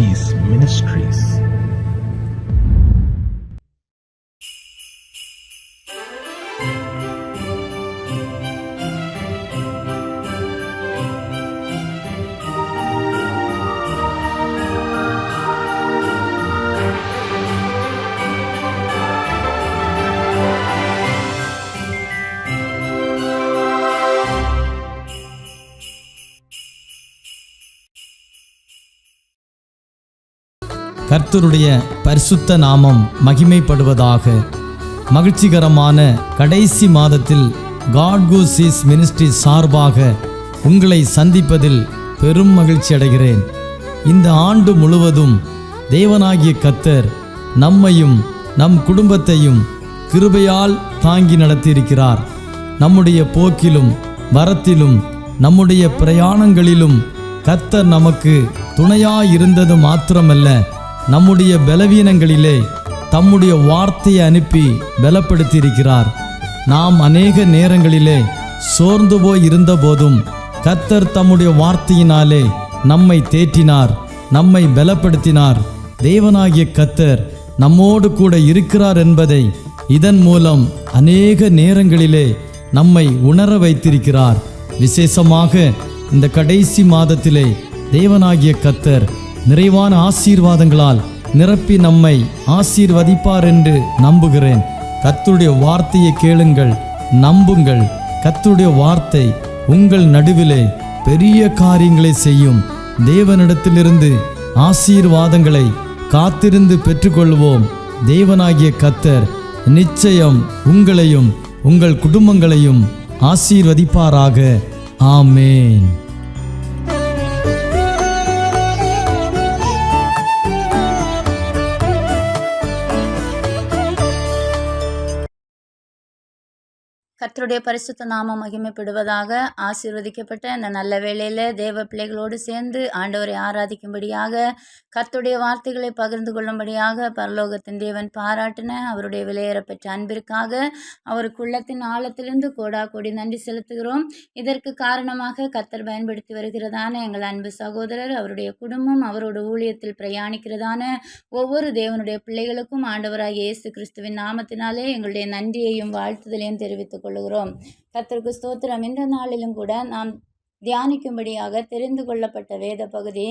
Seas Ministries. கர்த்தருடைய பரிசுத்த நாமம் மகிமைப்படுவதாக. மகிழ்ச்சிகரமான கடைசி மாதத்தில் காட் கோ சீஸ் மினிஸ்ட்ரி சார்பாக உங்களை சந்திப்பதில் பெரும் மகிழ்ச்சி அடைகிறேன். இந்த ஆண்டு முழுவதும் தேவனாகிய கர்த்தர் நம்மையும் நம் குடும்பத்தையும் கிருபையால் தாங்கி நடத்தியிருக்கிறார். நம்முடைய போக்கிலும் வரத்திலும் நம்முடைய பிரயாணங்களிலும் கர்த்தர் நமக்கு துணையாயிருந்தது மாத்திரமல்ல, நம்முடைய பலவீனங்களிலே தம்முடைய வார்த்தையை அனுப்பி பலப்படுத்தியிருக்கிறார். நாம் அநேக நேரங்களிலே சோர்ந்து போய் இருந்த போதும் கர்த்தர் தம்முடைய வார்த்தையினாலே நம்மை தேற்றினார், நம்மை பலப்படுத்தினார். தேவனாகிய கர்த்தர் நம்மோடு கூட இருக்கிறார் என்பதை இதன் மூலம் அநேக நேரங்களிலே நம்மை உணர வைத்திருக்கிறார். விசேஷமாக இந்த கடைசி மாதத்திலே தேவனாகிய கர்த்தர் நிறைவான ஆசீர்வாதங்களால் நிரப்பி நம்மை ஆசீர்வதிப்பார் என்று நம்புகிறேன். கர்த்தருடைய வார்த்தையை கேளுங்கள், நம்புங்கள். கர்த்தருடைய வார்த்தை உங்கள் நடுவிலே பெரிய காரியங்களை செய்யும். தேவனிடத்திலிருந்து ஆசீர்வாதங்களை காத்திருந்து பெற்றுக்கொள்வோம். தேவனாகிய கர்த்தர் நிச்சயம் உங்களையும் உங்கள் குடும்பங்களையும் ஆசீர்வதிப்பாராக. ஆமேன். கர்த்தருடைய பரிசுத்த நாமம் மகிமைப்படுவதாக. ஆசீர்வதிக்கப்பட்ட இந்த நல்ல வேளையில் தேவ பிள்ளைகளோடு சேர்ந்து ஆண்டவரை ஆராதிக்கும்படியாக, கர்த்தருடைய வார்த்தைகளை பகிர்ந்து கொள்ளும்படியாக பரலோகத்தின் தேவன் பாராட்டின அவருடைய விலையேறப்பெற்ற அன்பிற்காக அவருக்கு உள்ளத்தின் ஆழத்திலிருந்து கோடா கோடி நன்றி செலுத்துகிறோம். இதற்கு காரணமாக கர்த்தர் பயன்படுத்தி வருகிறதான எங்கள் அன்பு சகோதரர், அவருடைய குடும்பம், அவரோட ஊழியத்தில் பிரயாணிக்கிறதான ஒவ்வொரு தேவனுடைய பிள்ளைகளுக்கும் ஆண்டவராகிய இயேசு கிறிஸ்துவின் நாமத்தினாலே எங்களுடைய நன்றியையும் வாழ்த்துதலையும் தெரிவித்துக் கொள்கிறோம். கர்த்தருக்கு ஸ்தோத்திரம். இந்த நாளிலும் கூட நாம் தியானிக்கும்படியாக தெரிந்து கொள்ளப்பட்ட வேத பகுதி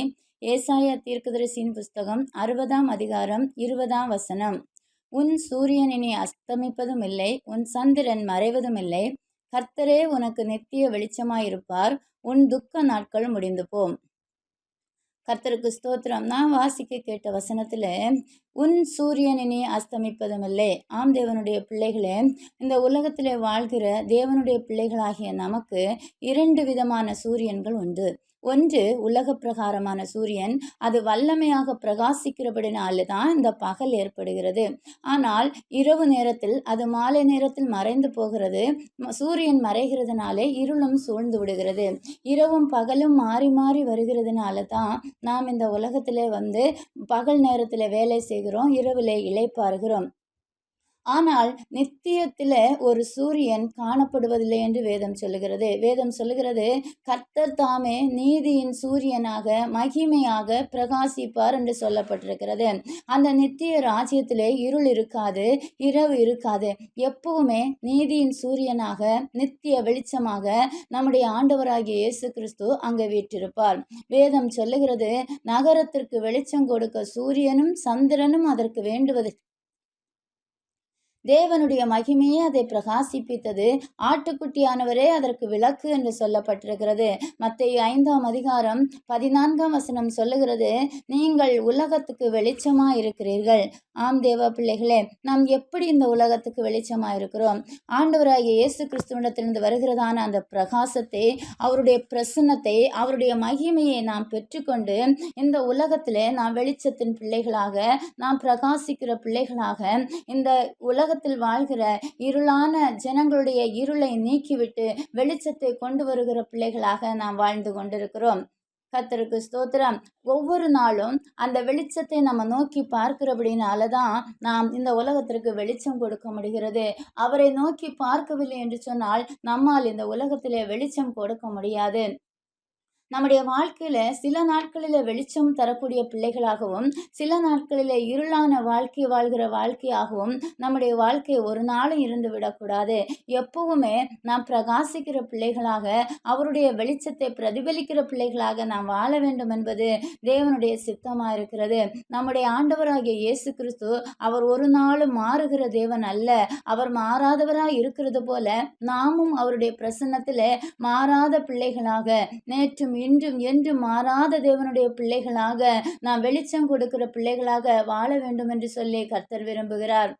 ஏசாயா தீர்க்கதரிசியின் புஸ்தகம் 60ஆம் அதிகாரம் 20ஆம் வசனம். உன் சூரியன் இனி அஸ்தமிப்பதும் இல்லை, உன் சந்திரன் மறைவதும் இல்லை. கர்த்தரே உனக்கு நித்திய வெளிச்சமாயிருப்பார், உன் துக்க நாட்கள் முடிந்து போம். கர்த்தருக்கு ஸ்தோத்திரம். நான் வாசிக்க கேட்ட வசனத்தில் உன் சூரியன் இனி அஸ்தமிப்பதும் இல்லை. ஆம் தேவனுடைய பிள்ளைகளே, இந்த உலகத்திலே வாழ்கிற தேவனுடைய பிள்ளைகளாகிய நமக்கு 2 விதமான சூரியன்கள் உண்டு. ஒன்று உலக பிரகாரமான சூரியன், அது வல்லமையாக பிரகாசிக்கிறபடினால தான் இந்த பகல் ஏற்படுகிறது. ஆனால் இரவு நேரத்தில் அது மாலை நேரத்தில் மறைந்து போகிறது. சூரியன் மறைகிறதுனாலே இருளும் சூழ்ந்து விடுகிறது. இரவும் பகலும் மாறி மாறி வருகிறதுனால தான் நாம் இந்த உலகத்திலே பகல் நேரத்தில் வேலை செய்கிறோம், இரவிலே இளைப்பாறுகிறோம். ஆனால் நித்தியத்தில் ஒரு சூரியன் காணப்படுவதில்லை என்று வேதம் சொல்லுகிறது. வேதம் சொல்லுகிறது, கர்த்தர் தாமே நீதியின் சூரியனாக மகிமையாக பிரகாசிப்பார் என்று சொல்லப்பட்டிருக்கிறது. அந்த நித்திய ராஜ்யத்திலே இருள் இருக்காது, இரவு இருக்காது. எப்பவுமே நீதியின் சூரியனாக நித்திய வெளிச்சமாக நம்முடைய ஆண்டவராகிய இயேசு கிறிஸ்து அங்கே வீற்றிருப்பார். வேதம் சொல்லுகிறது, நகரத்திற்கு வெளிச்சம் கொடுக்க சூரியனும் சந்திரனும் அதற்கு வேண்டுவது தேவனுடைய மகிமையே அதை பிரகாசிப்பித்தது, ஆட்டுக்குட்டியானவரே அதற்கு விளக்கு என்று சொல்லப்பட்டிருக்கிறது. மத்தேயு 5ஆம் அதிகாரம் 14ஆம் வசனம் சொல்லுகிறது, நீங்கள் உலகத்துக்கு வெளிச்சமாக இருக்கிறீர்கள். ஆம் தேவ பிள்ளைகளே, நாம் எப்படி இந்த உலகத்துக்கு வெளிச்சமாக இருக்கிறோம்? ஆண்டவராகிய இயேசு கிறிஸ்துவிடத்திலிருந்து வருகிறதான அந்த பிரகாசத்தை, அவருடைய பிரசன்னத்தை, அவருடைய மகிமையை நாம் பெற்றுக்கொண்டு இந்த உலகத்திலே நாம் வெளிச்சத்தின் பிள்ளைகளாக, நாம் பிரகாசிக்கிற பிள்ளைகளாக, இந்த உலகத்தில் வாழ்கிற இருளான ஜனங்களுடைய இருளை நீக்கிவிட்டு வெளிச்சத்தை கொண்டு வருகிற பிள்ளைகளாக நாம் வாழ்ந்து கொண்டிருக்கிறோம். கர்த்தருக்கு ஸ்தோத்திரம். ஒவ்வொரு நாளும் அந்த வெளிச்சத்தை நம்ம நோக்கி பார்க்கிறபடினால தான் நாம் இந்த உலகத்திற்கு வெளிச்சம் கொடுக்க முடிகிறது. அவரை நோக்கி பார்க்கவில்லை என்று சொன்னால் நம்மால் இந்த உலகத்திலே வெளிச்சம் கொடுக்க முடியாது. நம்முடைய வாழ்க்கையில சில நாட்களில வெளிச்சம் தரக்கூடிய பிள்ளைகளாகவும், சில நாட்களில இருளான வாழ்க்கை வாழ்கிற வாழ்க்கையாகவும் நம்முடைய வாழ்க்கை ஒரு நாளும் இருந்து விடக்கூடாது. எப்பவுமே நாம் பிரகாசிக்கிற பிள்ளைகளாக, அவருடைய வெளிச்சத்தை பிரதிபலிக்கிற பிள்ளைகளாக நாம் வாழ வேண்டும் என்பது தேவனுடைய சித்தமா இருக்கிறது. நம்முடைய ஆண்டவராகிய இயேசு கிறிஸ்து அவர் ஒரு நாளும் மாறுகிற தேவன் அல்ல. அவர் மாறாதவராய் இருக்கிறது போல நாமும் அவருடைய பிரசன்னத்திலே மாறாத பிள்ளைகளாக, நேற்றும் இன்றும் என்றும் மாறாத தேவனுடைய பிள்ளைகளாக, நாம் வெளிச்சம் கொடுக்கிற பிள்ளைகளாக வாழ வேண்டும் என்று சொல்லி கர்த்தர் விரும்புகிறார்.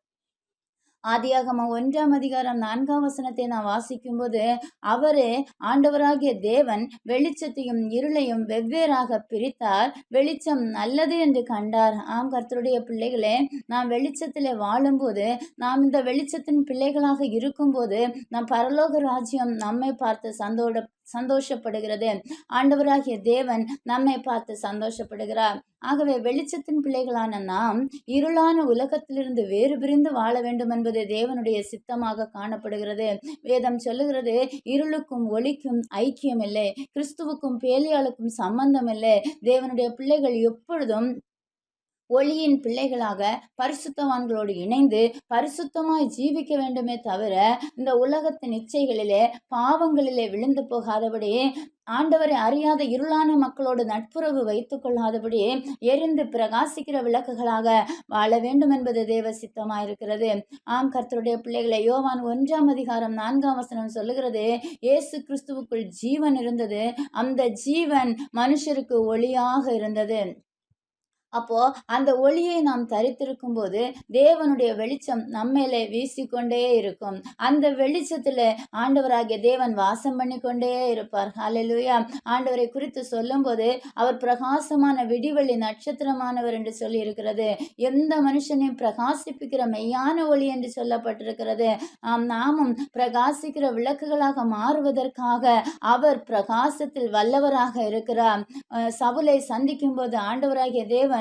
ஆதியாகமம் 1 நாம் வாசிக்கும்போது, அவரே ஆண்டவராகிய தேவன் வெளிச்சத்தையும் இருளையும் வெவ்வேறாக பிரித்தார். வெளிச்சம் நல்லது என்று கண்டார். ஆம் கர்த்தருடைய பிள்ளைகளே, நாம் வெளிச்சத்திலே வாழும்போது, நாம் இந்த வெளிச்சத்தின் பிள்ளைகளாக இருக்கும்போது, நம் பரலோக ராஜ்யம் நம்மை பார்த்து சந்தோஷப்படுகிறது. ஆண்டவராகிய தேவன் நம்மை பார்த்து சந்தோஷப்படுகிறார். ஆகவே வெளிச்சத்தின் பிள்ளைகளான நாம் இருளான உலகத்திலிருந்து வேறு பிரிந்து வாழ வேண்டும் என்பது தேவனுடைய சித்தமாக காணப்படுகிறது. வேதம் சொல்லுகிறது, இருளுக்கும் ஒளிக்கும் ஐக்கியம் இல்லை, கிறிஸ்துவுக்கும் பேலியாளுக்கும் சம்பந்தம் இல்லை. தேவனுடைய பிள்ளைகள் எப்பொழுதும் ஒளியின் பிள்ளைகளாக பரிசுத்தவான்களோடு இணைந்து பரிசுத்தமாய் ஜீவிக்க வேண்டுமே தவிர, இந்த உலகத்தின் இச்சைகளிலே பாவங்களிலே விழுந்து போகாதபடி, ஆண்டவரை அறியாத இருளான மக்களோடு நட்புறவு வைத்துக் கொள்ளாதபடி எரிந்து பிரகாசிக்கிற விளக்குகளாக வாழ வேண்டும் என்பது தேவ சித்தமாயிருக்கிறது. ஆம் கர்த்தருடைய பிள்ளைகளை, யோவான் 1 சொல்லுகிறது, இயேசு கிறிஸ்துவுக்குள் ஜீவன் இருந்தது, அந்த ஜீவன் மனுஷருக்கு ஒளியாக இருந்தது. அப்போ அந்த ஒளியை நாம் தரித்திருக்கும் போது தேவனுடைய வெளிச்சம் நம்மேலே வீசிக்கொண்டே இருக்கும். அந்த வெளிச்சத்துல ஆண்டவராகிய தேவன் வாசம் பண்ணி கொண்டே இருப்பார். ஹல்லேலூயா. ஆண்டவரை குறித்து சொல்லும்போது அவர் பிரகாசமான விடிவெள்ளி நட்சத்திரமானவர் என்று சொல்லி இருக்கிறது. எந்த மனுஷனையும் பிரகாசிப்பிக்கிற மெய்யான ஒளி என்று சொல்லப்பட்டிருக்கிறது. நாமும் பிரகாசிக்கிற விளக்குகளாக மாறுவதற்காக அவர் பிரகாசத்தில் வல்லவராக இருக்கிறார். சவுலை சந்திக்கும் போது ஆண்டவராகிய தேவன்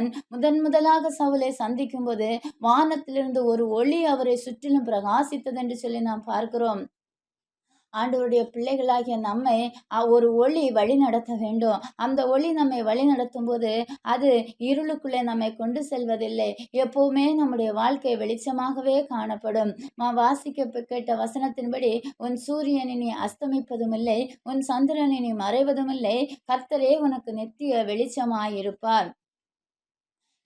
முதலாக சவுலை சந்திக்கும் போது வானத்திலிருந்து ஒரு ஒளி அவரை சுற்றிலும் பிரகாசித்தது என்று சொல்லி நாம் பார்க்கிறோம். ஆண்டவருடைய பிள்ளைகளாகிய நம்மை ஒரு ஒளி வழி நடத்த வேண்டும். அந்த ஒளி நம்மை வழி நடத்தும் போது அது இருளுக்குள்ளே நம்மை கொண்டு செல்வதில்லை. எப்பவுமே நம்முடைய வாழ்க்கை வெளிச்சமாகவே காணப்படும். வாசிக்க கேட்ட வசனத்தின்படி, உன் சூரியன் இனி அஸ்தமிப்பதும் இல்லை, உன் சந்திரன் இனி மறைவதும் இல்லை, கர்த்தரே உனக்கு நித்திய வெளிச்சமாயிருப்பார்.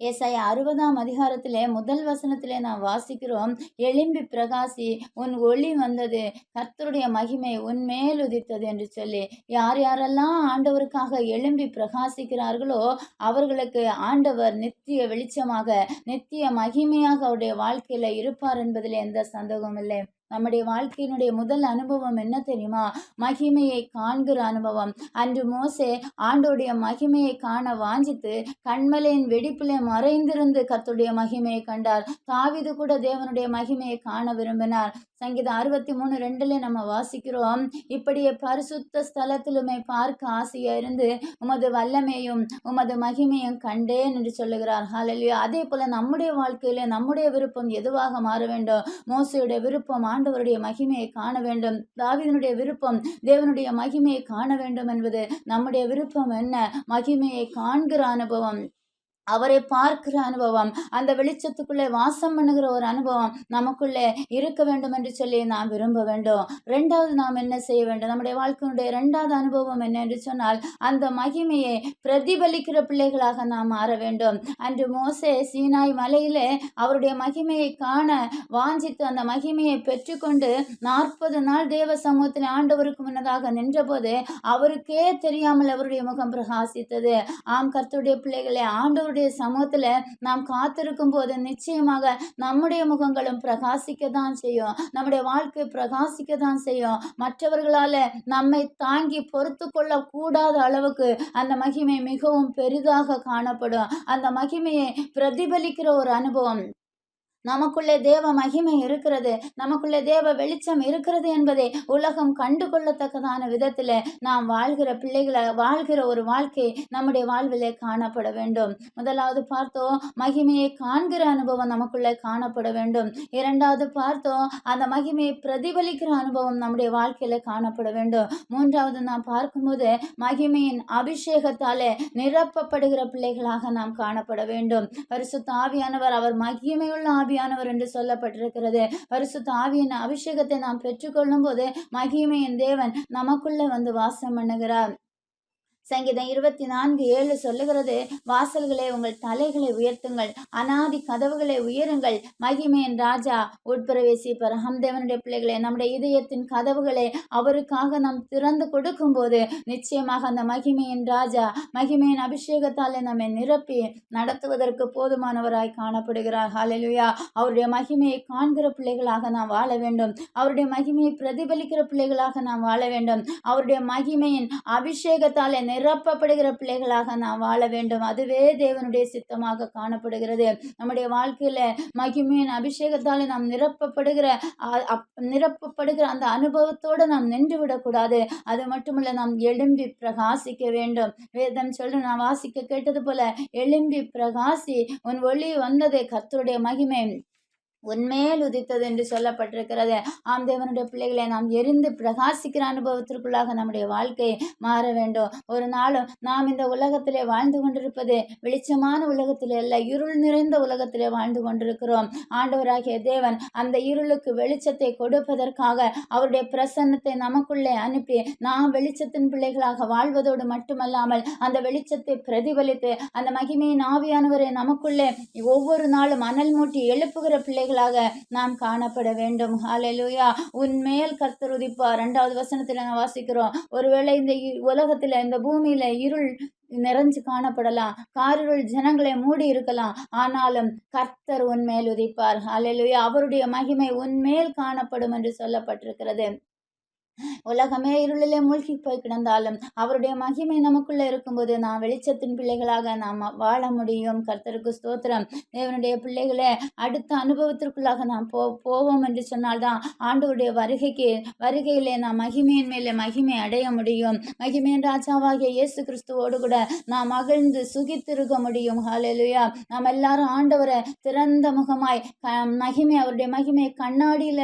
ஏசாயா 60 முதல் வசனத்திலே நாம் வாசிக்கிறோம், எழும்பி பிரகாசி, உன் ஒளி வந்தது, கர்த்தருடைய மகிமை உன்மேல் உதித்தது என்று சொல்லி. யார் யாரெல்லாம் ஆண்டவருக்காக எழும்பி பிரகாசிக்கிறார்களோ அவர்களுக்கு ஆண்டவர் நித்திய வெளிச்சமாக, நித்திய மகிமையாக அவருடைய வாழ்க்கையில இருப்பார் என்பதில் எந்த சந்தேகமும் இல்லை. நம்முடைய வாழ்க்கையினுடைய முதல் அனுபவம் என்ன தெரியுமா? மகிமையை காண்கிற அனுபவம். அன்று மோசே ஆண்டோடைய மகிமையை காண வாஞ்சித்து கண்மலையின் வெடிப்பிலே மறைந்திருந்து கர்த்தருடைய மகிமையை கண்டார். தாவீது கூட தேவனுடைய மகிமையை காண விரும்பினார். சங்கீதம் 63:2 நம்ம வாசிக்கிறோம், இப்படியே பரிசுத்த ஸ்தலத்திலுமே பார்க்க ஆசையா இருந்து உமது வல்லமையும் உமது மகிமையும் கண்டேன் என்று சொல்லுகிறார். ஹல்லேலூயா. அதே போல நம்முடைய வாழ்க்கையில நம்முடைய விருப்பம் எதுவாக மாற வேண்டும்? மோசேயுடைய விருப்பம் ஆண்டவருடைய மகிமையை காண வேண்டும். தாவீதினுடைய விருப்பம் தேவனுடைய மகிமையை காண வேண்டும் என்பது. நம்முடைய விருப்பம் என்ன? மகிமையை காண்கிற அனுபவம், அவரை பார்க்கிற அனுபவம், அந்த வெளிச்சத்துக்குள்ளே வாசம் பண்ணுகிற ஒரு அனுபவம் நமக்குள்ளே இருக்க வேண்டும் என்று சொல்லி நாம் விரும்ப வேண்டும். ரெண்டாவது நாம் என்ன செய்ய வேண்டும்? நம்முடைய வாழ்க்கையினுடைய இரண்டாவது அனுபவம் என்ன என்று சொன்னால், அந்த மகிமையை பிரதிபலிக்கிற பிள்ளைகளாக நாம் மாற வேண்டும். அன்று மோசே சீனாய் மலையிலே அவருடைய மகிமையை காண வாஞ்சித்து அந்த மகிமையை பெற்றுக்கொண்டு 40 நாள் தேவ சமூகத்தில் ஆண்டவருக்கு முன்னதாக நின்றபோது அவருக்கே தெரியாமல் அவருடைய முகம் பிரகாசித்தது. ஆம் கர்த்தருடைய பிள்ளைகளே, ஆண்டவருடைய சமூகத்துல நாம் காத்திருக்கும் போது நிச்சயமாக நம்முடைய முகங்களும் பிரகாசிக்க தான் செய்யும். நம்முடைய வாழ்க்கை பிரகாசிக்க தான் செய்யும். மற்றவர்களால நம்மை தாங்கி பொறுத்து கொள்ள கூடாத அளவுக்கு அந்த மகிமை மிகவும் பெரிதாக காணப்படும். அந்த மகிமையை பிரதிபலிக்கிற ஒரு அனுபவம் நமக்குள்ளே தேவ மகிமை இருக்கிறது, நமக்குள்ளே தேவ வெளிச்சம் இருக்கிறது என்பதை உலகம் கண்டுகொள்ளத்தக்கதான விதத்தில் நாம் வாழ்கிற ஒரு வாழ்க்கை நம்முடைய வாழ்விலே காணப்பட வேண்டும். முதலாவது பார்த்தோம், மகிமையை காண்கிற அனுபவம் நமக்குள்ளே காணப்பட வேண்டும். இரண்டாவது பார்த்தோம், அந்த மகிமையை பிரதிபலிக்கிற அனுபவம் நம்முடைய வாழ்க்கையில காணப்பட வேண்டும். மூன்றாவது நாம் பார்க்கும்போது மகிமையின் அபிஷேகத்தாலே நிரப்பப்படுகிற பிள்ளைகளாக நாம் காணப்பட வேண்டும். பரிசுத்த ஆவியானவர் அவர் மகிமையுள்ள ஆவியானவர் என்று சொல்லப்பட்டிருக்கிறது. பரிசுத்த ஆவியின் அபிஷேகத்தை நாம் பெற்றுக்கொள்ளும் போது மகிமையின் தேவன் நமக்குள்ள வந்து வாசம் பண்ணுகிறார். சங்கீதம் 24:7 சொல்லுகிறது, வாசல்களே உங்கள் தலைகளை உயர்த்துங்கள், அநாதி கதவுகளை உயருங்கள், மகிமையின் ராஜா உட்பிரவேசிப்பார். தேவனுடைய பிள்ளைகளே, நம்முடைய இதயத்தின் கதவுகளை அவருக்காக நாம் திறந்து கொடுக்கும் போது நிச்சயமாக அந்த மகிமையின் ராஜா மகிமையின் அபிஷேகத்தாலே நம்மை நிரப்பி நடத்துவதற்கு போதுமானவராய் காணப்படுகிறார். ஹல்லேலூயா. அவருடைய மகிமையை காண்கிற பிள்ளைகளாக நாம் வாழ வேண்டும். அவருடைய மகிமையை பிரதிபலிக்கிற பிள்ளைகளாக நாம் வாழ வேண்டும். அவருடைய மகிமையின் அபிஷேகத்தாலே நிரப்பப்படுகிற பிள்ளைகளாக நாம் வாழ வேண்டும். அதுவே தேவனுடைய சித்தமாக காணப்படுகிறது. நம்முடைய வாழ்க்கையில மகிமையின் அபிஷேகத்தாலே நாம் நிரப்பப்படுகிற அந்த அனுபவத்தோடு நாம் நின்று விடக்கூடாது. அது மட்டுமல்ல, நாம் எழும்பி பிரகாசிக்க வேண்டும். வேதம் சொல்ற, நான் வாசிக்க கேட்டது போல, எழும்பி பிரகாசி, உன் ஒளி வந்தது, கர்த்தருடைய மகிமை உன்மேல் உதித்தது என்று சொல்லப்பட்டிருக்கிறது. தேவனுடைய பிள்ளைகளை நாம் எரிந்து பிரகாசிக்கிற அனுபவத்திற்குள்ளாக நம்முடைய வாழ்க்கை மாற வேண்டும். ஒரு நாளும் நாம் இந்த உலகத்திலே வாழ்ந்து கொண்டிருப்பது வெளிச்சமான உலகத்திலே அல்ல, இருள் நிறைந்த உலகத்திலே வாழ்ந்து கொண்டிருக்கிறோம். ஆண்டவராகிய தேவன் அந்த இருளுக்கு வெளிச்சத்தை கொடுப்பதற்காக அவருடைய பிரசன்னத்தை நமக்குள்ளே அனுப்பி நாம் வெளிச்சத்தின் பிள்ளைகளாக வாழ்வதோடு மட்டுமல்லாமல் அந்த வெளிச்சத்தை பிரதிபலித்து அந்த மகிமையின் ஆவியானவரை நமக்குள்ளே ஒவ்வொரு நாளும் அனல் மூட்டி எழுப்புகிற பிள்ளைகள் நாம் காணப்பட வேண்டும். ஹல்லேலூயா. உன்மேல் கர்த்தர் உதிப்பார். 2வது வசனத்தில் நான் வாசிக்கிறோம், ஒருவேளை இந்த உலகத்துல, இந்த பூமியில இருள் நிறைஞ்சு காணப்படலாம், காரிருள் ஜனங்களை மூடி இருக்கலாம், ஆனாலும் கர்த்தர் உன்மேல் உதிப்பார். ஹல்லேலூயா. அவருடைய மகிமை உன்மேல் காணப்படும் என்று சொல்லப்பட்டிருக்கிறது. உலகமே இருளிலே மூழ்கி போய் கிடந்தாலும் அவருடைய மகிமை நமக்குள்ள இருக்கும்போது நாம் வெளிச்சத்தின் பிள்ளைகளாக நாம் வாழ முடியும். கர்த்தருக்கு ஸ்தோத்திரம். தேவனுடைய பிள்ளைகளே, அடுத்த அனுபவத்திற்குள்ளாக நாம் போவோம் என்று சொன்னால்தான் ஆண்டவருடைய வருகையிலே நாம் மகிமையின் மேலே மகிமை அடைய முடியும். மகிமையின் ராஜாவாகிய இயேசு கிறிஸ்துவோடு கூட நாம் மகிழ்ந்து சுகித்திருக்க முடியும். ஹல்லேலூயா. நாம் எல்லாரும் ஆண்டவரை திறந்த முகமாய் மகிமை, அவருடைய மகிமையை கண்ணாடியில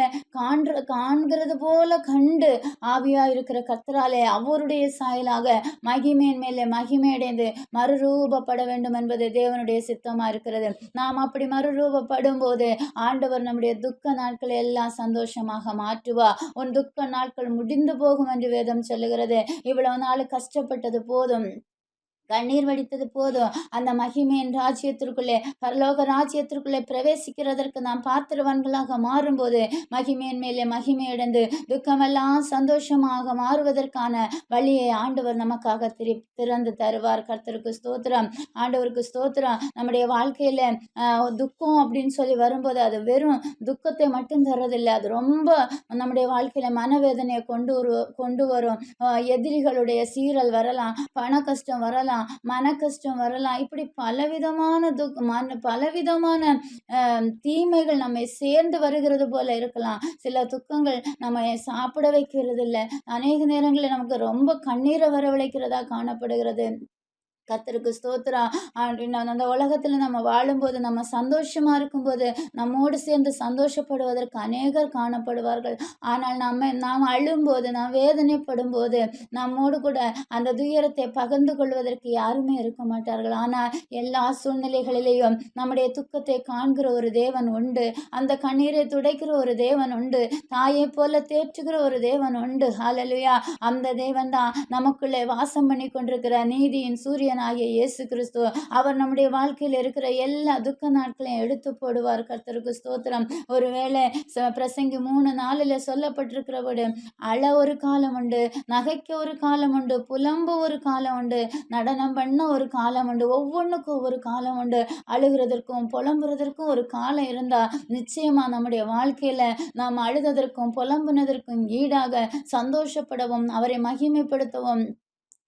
காண்கிறது போல கண்டு ஆவியா இருக்கிற கர்த்தராலே அவருடைய சாயலாக மகிமையின் மேலே மகிமையடைந்து மறுரூபப்பட வேண்டும் என்பது தேவனுடைய சித்தமா இருக்கிறது. நாம் அப்படி மறுரூபப்படும் போது ஆண்டவர் நம்முடைய துக்க நாட்களை எல்லாம் சந்தோஷமாக மாற்றுவா. உன் துக்க நாட்கள் முடிந்து போகும் என்று வேதம் சொல்லுகிறது. இவ்வளவு நாள் கஷ்டப்பட்டது போதும், கண்ணீர் வடித்தது போதும், அந்த மகிமையின் ராஜ்யத்திற்குள்ளே, பரலோக ராஜ்யத்திற்குள்ளே பிரவேசிக்கிறதற்கு நாம் பாத்திரவான்களாக மாறும்போது மகிமையின் மேலே மகிமையடைந்து துக்கமெல்லாம் சந்தோஷமாக மாறுவதற்கான வழியை ஆண்டவர் நமக்காக திறந்து தருவார். கர்த்தருக்கு ஸ்தோத்திரம். ஆண்டவருக்கு ஸ்தோத்திரம். நம்முடைய வாழ்க்கையில துக்கம் அப்படின்னு சொல்லி வரும்போது அது வெறும் துக்கத்தை மட்டும் தரதில்லை, அது ரொம்ப நம்முடைய வாழ்க்கையில மனவேதனையை கொண்டு வரும். எதிரிகளுடைய சீரல் வரலாம், பண கஷ்டம் வரலாம், மன கஷ்டம் வரலாம், இப்படி பலவிதமான தீமைகள் நம்மை சேர்ந்து வருகிறது போல இருக்கலாம். சில துக்கங்கள் நம்ம சாப்பிட வைக்கிறது இல்லை, அநேக நேரங்களில் நமக்கு ரொம்ப கண்ணீரை வரவழைக்கிறதா காணப்படுகிறது. கர்த்தருக்கு ஸ்தோத்திரம். அந்த உலகத்தில் நம்ம வாழும்போது, நம்ம சந்தோஷமா இருக்கும்போது நம்மோடு சேர்ந்து சந்தோஷப்படுவதற்கு அநேகர் காணப்படுவார்கள். ஆனால் நாம் அழும்போது, நாம் வேதனைப்படும் போது நம்மோடு கூட அந்த துயரத்தை பகிர்ந்து கொள்வதற்கு யாருமே இருக்க மாட்டார்கள். ஆனால் எல்லா சூழ்நிலைகளிலேயும் நம்முடைய துக்கத்தை காண்கிற ஒரு தேவன் உண்டு, அந்த கண்ணீரை துடைக்கிற ஒரு தேவன் உண்டு, தாயை போல தேற்றுகிற ஒரு தேவன் உண்டு. ஹல்லேலூயா. அந்த தேவன் தான் நமக்குள்ளே வாசம் பண்ணி கொண்டிருக்கிற நீதியின் சூரியன் ஆகிய இயேசு கிறிஸ்து. அவர் நம்முடைய வாழ்க்கையில் இருக்கிற எல்லா துக்க நாட்களையும் எடுத்து போடுவார். கர்த்தருக்கு ஸ்தோத்திரம். ஒருவேளை பிரசங்கி 3:4 சொல்லப்பட்டிருக்கிறபடி, அழ ஒரு காலம் உண்டு, நகைக்க ஒரு காலம் உண்டு, புலம்ப ஒரு காலம் உண்டு, நடனம் பண்ண ஒரு காலம் உண்டு, ஒவ்வொன்றுக்கும் ஒவ்வொரு காலம் உண்டு. அழுகிறதற்கும் புலம்புறதற்கும் ஒரு காலம் இருந்தா நிச்சயமா நம்முடைய வாழ்க்கையில நாம் அழுததற்கும் புலம்புனதற்கும் ஈடாக சந்தோஷப்படவும் அவரை மகிமைப்படுத்தவும்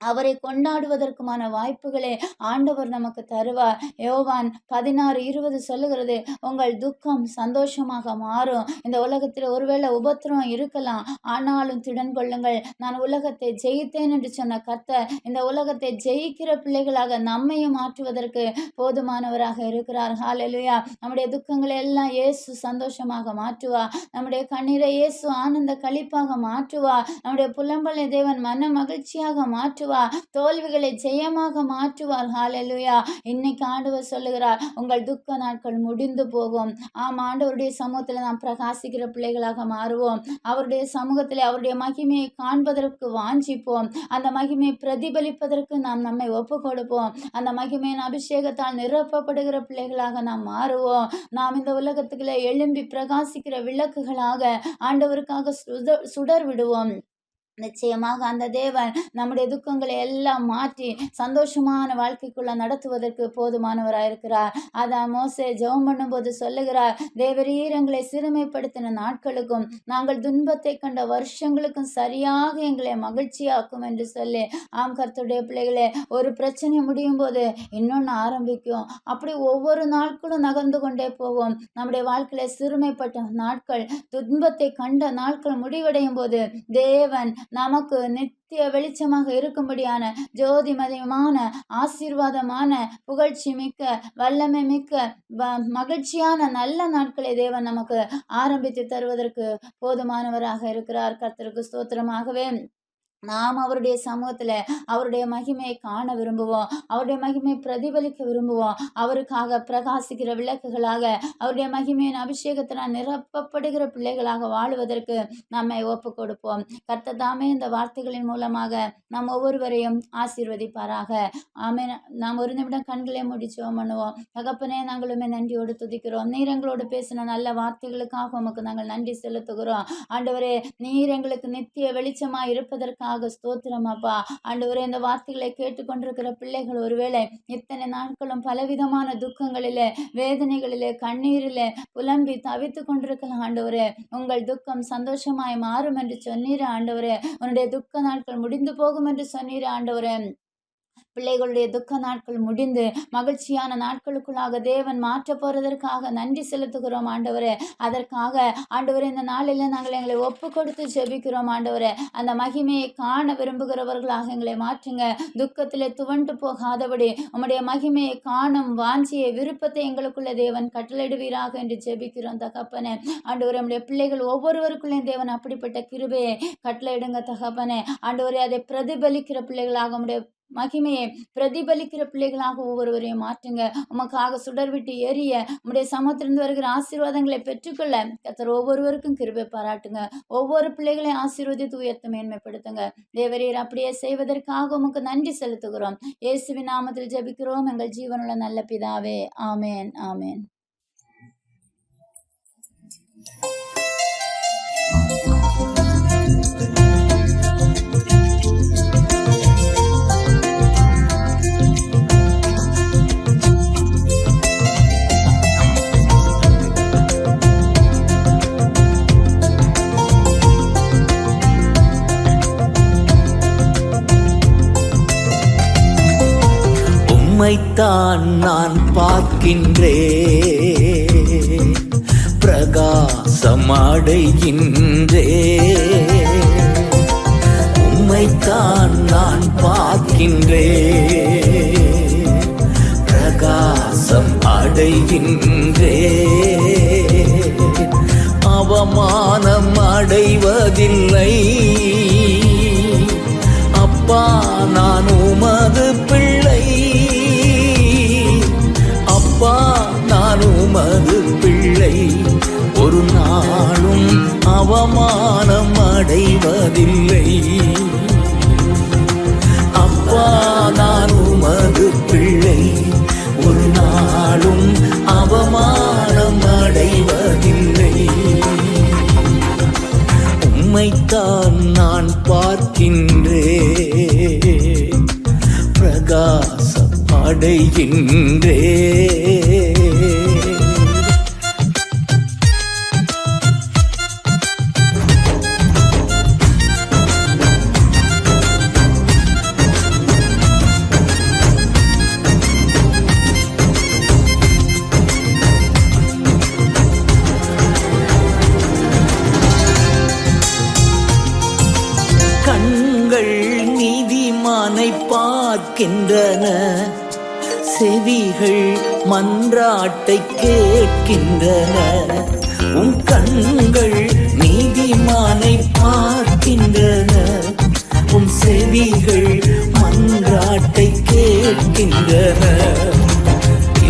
அவரை கொண்டாடுவதற்குமான வாய்ப்புகளை ஆண்டவர் நமக்கு தருவார். யோவான் 16:20 சொல்லுகிறது, உங்கள் துக்கம் சந்தோஷமாக மாறும். இந்த உலகத்தில் ஒருவேளை உபத்திரம் இருக்கலாம், ஆனாலும் திடன் கொள்ளுங்கள், நான் உலகத்தை ஜெயித்தேன் என்று சொன்ன கர்த்தர் இந்த உலகத்தை ஜெயிக்கிற பிள்ளைகளாக நம்மையும் மாற்றுவதற்கு போதுமானவராக இருக்கிறார். ஹல்லேலூயா. நம்முடைய துக்கங்களை எல்லாம் இயேசு சந்தோஷமாக மாற்றுவார். நம்முடைய கண்ணீரை இயேசு ஆனந்த களிப்பாக மாற்றுவார். நம்முடைய புலம்பலை தேவன் மன மகிழ்ச்சியாக மாற்றுவார். தோல்விகளை ஜெயமாக மாற்றுவார். ஹல்லேலூயா. இன்னைக்கு ஆண்டவர் சொல்லுகிறார், உங்கள் துக்க நாட்கள் முடிந்து போகும். ஆம், ஆண்டவருடைய சமூகத்தில் நாம் பிரகாசிக்கிற பிள்ளைகளாக மாறுவோம். அவருடைய சமூகத்தில் அவருடைய மகிமையை காண்பதற்கு வாஞ்சிப்போம். அந்த மகிமையை பிரதிபலிப்பதற்கு நாம் நம்மை ஒப்பு கொடுப்போம். அந்த மகிமையின் அபிஷேகத்தால் நிரப்பப்படுகிற பிள்ளைகளாக நாம் மாறுவோம். நாம் இந்த உலகத்துக்குள்ளே எழும்பி பிரகாசிக்கிற விளக்குகளாக ஆண்டவருக்காக சுடர் விடுவோம். நிச்சயமாக அந்த தேவன் நம்முடைய துக்கங்களை எல்லாம் மாற்றி சந்தோஷமான வாழ்க்கைக்குள்ள நடத்துவதற்கு போதுமானவராயிருக்கிறார். அதான் மோசே ஜெபம் பண்ணும்போது சொல்லுகிறார், தேவரீர் எங்களை சிறுமைப்படுத்தின நாட்களுக்கும் நாங்கள் துன்பத்தை கண்ட வருஷங்களுக்கும் சரியாக எங்களை மகிழ்ச்சியாக்கும் என்று சொல்லி. ஆம் கர்த்தருடைய பிள்ளைகளே, ஒரு பிரச்சனை முடியும் போது இன்னொன்று ஆரம்பிக்கும். அப்படி ஒவ்வொரு நாட்களும் நகர்ந்து கொண்டே போவோம். நம்முடைய வாழ்க்கையில சிறுமைப்பட்ட நாட்கள், துன்பத்தை கண்ட நாட்கள் முடிவடையும் போது தேவன் நமக்கு நித்திய வெளிச்சமாக இருக்கும்படியான ஜோதிமயமான ஆசீர்வாதமான புகழ்ச்சி மிக்க வல்லமை மிக்க மகிழ்ச்சியான நல்ல நாட்களை தேவன் நமக்கு ஆரம்பித்து தருவதற்கு போதுமானவராக இருக்கிறார். கர்த்தருக்கு ஸ்தோத்திரமாகவே நாம் அவருடைய சமூகத்தில் அவருடைய மகிமையை காண விரும்புவோம். அவருடைய மகிமையை பிரதிபலிக்க விரும்புவோம். அவருக்காக பிரகாசிக்கிற விளக்குகளாக, அவருடைய மகிமையின் அபிஷேகத்தினால் நிரப்பப்படுகிற பிள்ளைகளாக வாழுவதற்கு நம்மை ஒப்பு கொடுப்போம். கர்த்தர் தாமே இந்த வார்த்தைகளின் மூலமாக நாம் ஒவ்வொருவரையும் ஆசீர்வதிப்பாராக. ஆமென். நாம் ஒரு நிமிடம் கண்களை மூடி ஜெபம் பண்ணுவோம். தகப்பனே, நாங்களுமே நன்றியோடு துதிக்கிறோம். நீர் எங்களோடு பேசின நல்ல வார்த்தைகளுக்காக உமக்கு நாங்கள் நன்றி செலுத்துகிறோம். ஆண்டவரே, நீர் எங்களுக்கு நித்திய வெளிச்சமாக இருப்பதற்காக ஸ்தோத்திரம் அப்பா. ஆண்டவரே, இந்த வார்த்தைகளை கேட்டுக்கொண்டிருக்கிற பிள்ளைகள் ஒருவேளை இத்தனை நாட்களும் பலவிதமான துக்கங்களிலே, வேதனைகளிலே, கண்ணீரிலே புலம்பி தவித்து கொண்டிருக்கலாம். ஆண்டவரே, உங்கள் துக்கம் சந்தோஷமாய் மாறும் என்று சொன்னீர. ஆண்டவரே, உன்னுடைய துக்க நாட்கள் முடிந்து போகும் என்று சொன்னீர. ஆண்டவரே, பிள்ளைகளுடைய துக்க நாட்கள் முடிந்து மகிழ்ச்சியான நாட்களுக்குள்ளாக தேவன் மாற்ற போறதற்காக நன்றி செலுத்துகிறோம். ஆண்டவரே, அதற்காக ஆண்டவரே இந்த நாளில் நாங்கள் எங்களை ஒப்பு கொடுத்து ஜெபிக்கிறோம். ஆண்டவரே, அந்த மகிமையை காண விரும்புகிறவர்களாக எங்களை மாற்றுங்க. துக்கத்திலே துவண்டு போகாதபடி உம்முடைய மகிமையை காணும் வாஞ்சியை, விருப்பத்தை எங்களுக்குள்ள தேவன் கட்டளையிடுவீராக என்று ஜெபிக்கிறோம். தகப்பனே, ஆண்டவரே, நம்முடைய பிள்ளைகள் ஒவ்வொருவருக்குள்ளேயும் தேவன் அப்படிப்பட்ட கிருபையை கட்டளையிடுங்க. தகப்பனே, ஆண்டவரே, அதை பிரதிபலிக்கிற பிள்ளைகளாக உம்முடைய மகிமையை பிரதிபலிக்கிற பிள்ளைகளாக ஒவ்வொருவரையும் மாற்றுங்க. உமக்காக சுடர் விட்டு எரிய உம்முடைய சமூகத்திலிருந்து வருகிற ஆசீர்வாதங்களை பெற்றுக்கொள்ள கர்த்தர் ஒவ்வொருவருக்கும் கிருபை பாராட்டுங்க. ஒவ்வொரு பிள்ளைகளையும் ஆசீர்வதித்து உயர்த்த மேன்மைப்படுத்துங்க. தேவரீர் அப்படியே செய்வதற்காக உமக்கு நன்றி செலுத்துகிறோம். இயேசுவின் நாமத்தில் ஜெபிக்கிறோம் எங்கள் ஜீவனுள்ள நல்ல பிதாவே. ஆமேன், ஆமேன். உம்மைத்தான் நான் பார்க்கின்றேன், பிரகாசம் அடைகின்றேன். உம்மைத்தான் நான் பார்க்கின்றேன், பிரகாசம் அடைகின்றேன். அவமானம் அடைவதில்லை அப்பா, நான் உமது பிள்ளை. அப்பா, நான் உமது பிள்ளை. ஒரு நாளும் அவமானம் அடைவதில்லை. அப்பா, நான் உமது பிள்ளை. ஒரு நாளும் அவமானம் அடைவதில்லை. உம்மைத்தான் நான் பார்க்கின்றேன், பிரகாசம் அடைகின்றேன். பார்க்கின்றன, செவிகள் மன்றாட்டை கேட்கின்றன. உன் கண்கள் நீதிமானை பார்க்கின்றன, உன் செவிகள் மன்றாட்டை கேட்கின்றன.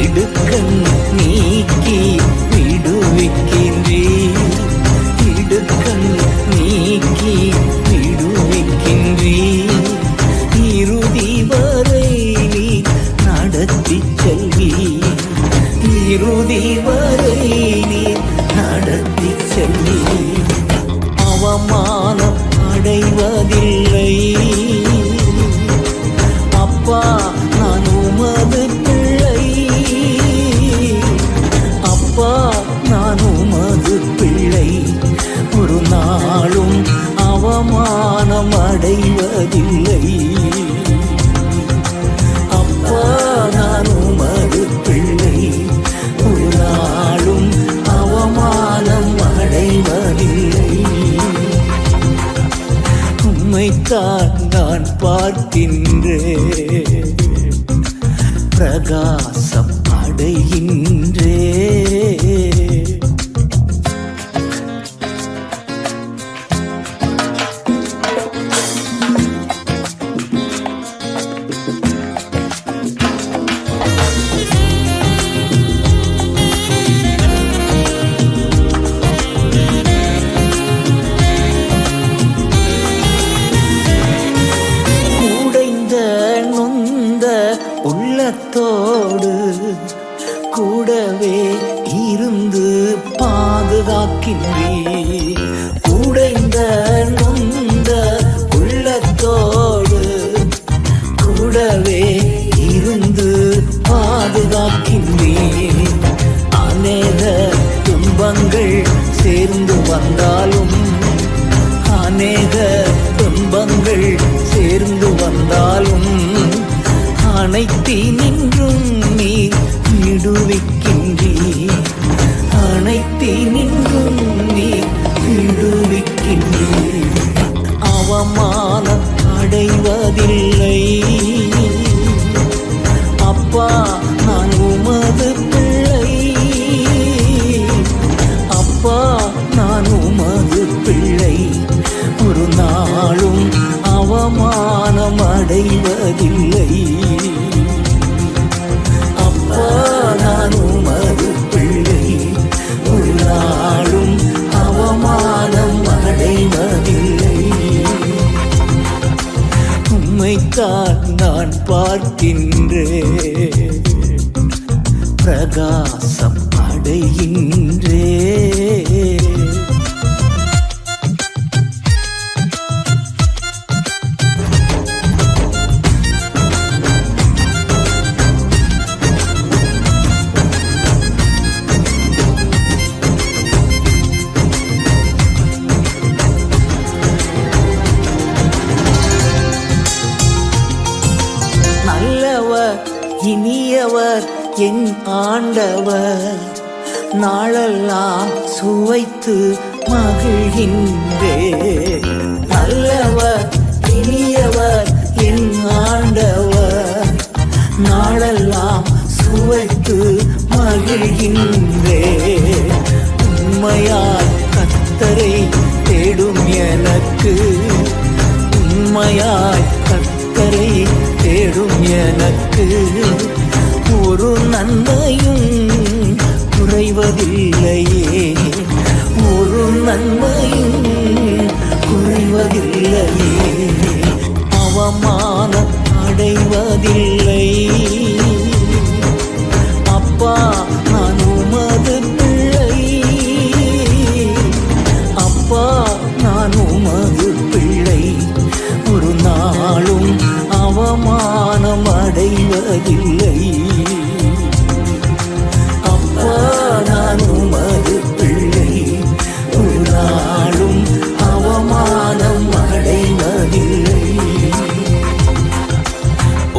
இடுக்கண் நீக்கி விடுவிக்கின்றீர், இடுக்கண் நீக்கி விடுவிக்கின்றீர். இறுதி வரை நீ நடத்தி செல்வீர், இறுதி வரை நீ நடத்தி செல்வீர். அவமானம் அடைவதில்லை. அப்பா நான் உமது பிள்ளை, அப்பா நான் உமது பிள்ளை. ஒரு நாளும் அவமானம் அடைவதில்லை. அப்பா நான் உமது பிள்ளை, ஒரு நாளும் அவமானம் அடைவதில்லை. உம்மைத்தான் நான் பார்க்கின்றேன், பிரகாசம் அடைகின்றேன். உள்ளத்தோடு கூடவே இருந்து பாதுகாக்கின்றீர். உடைந்த நொந்த உள்ளத்தோடு கூடவே இருந்து பாதுகாக்கின்றீர். அநேக துன்பங்கள் சேர்ந்து வந்தாலும், அநேக துன்பங்கள் சேர்ந்து வந்தாலும் அனைத்தி நின்றும் நீ விடுவிக்கின்றீர், அனைத்தி நின்றும் நீ விடுவிக்கின்றீர். அவமானம் அடைவதில்லை. அப்பா நான் உமது பிள்ளை, அப்பா நான் உமது பிள்ளை. ஒரு நாளும் அவமானம் அடைவதில்லை. அப்பா நான் உமது பிள்ளை, ஒரு நாளும் அவமானம் அடைவதில்லை. உம்மைத்தான் நான் பார்க்கின்றேன், பிரகாசம் அடைகின்றேன். இனியவர் என் ஆண்டவர், நாளெல்லாம் சுவைத்து மகிழ்கின்றேன். நல்லவர் இனியவர் என் ஆண்டவர், நாளெல்லாம் சுவைத்து மகிழ்கின்றேன். உண்மையாய் கர்த்தரை தேடும் எனக்கு, உண்மையாய் கர்த்தரை தேடும் எனக்கு ஒரு நன்மையும் குறைவதில்லையே, ஒரு நன்மையும் குறைவதில்லையே. அவமானம் அடைவதில்லை. அப்பா நான் உமது பிள்ளை, அப்பா நான் உமது பிள்ளை. ஒரு நாளும் அவமானம் அடைவதில்லை. அப்பா நான் உமது பிள்ளை, ஒரு நாளும் அவமானம் அடைவதில்லை.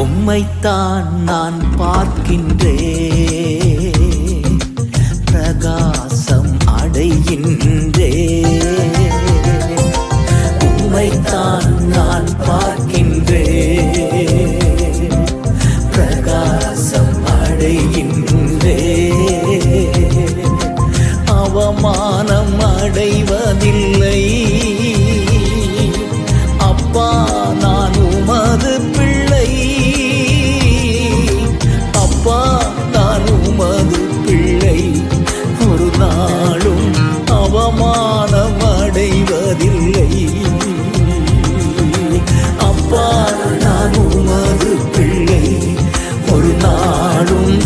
உம்மைத்தான் நான் பார்க்கின்றேன், பிரகாசம் அடைகின்றேன். உம்மைத்தான் நான் பார்க்கின்றேன், நாளும்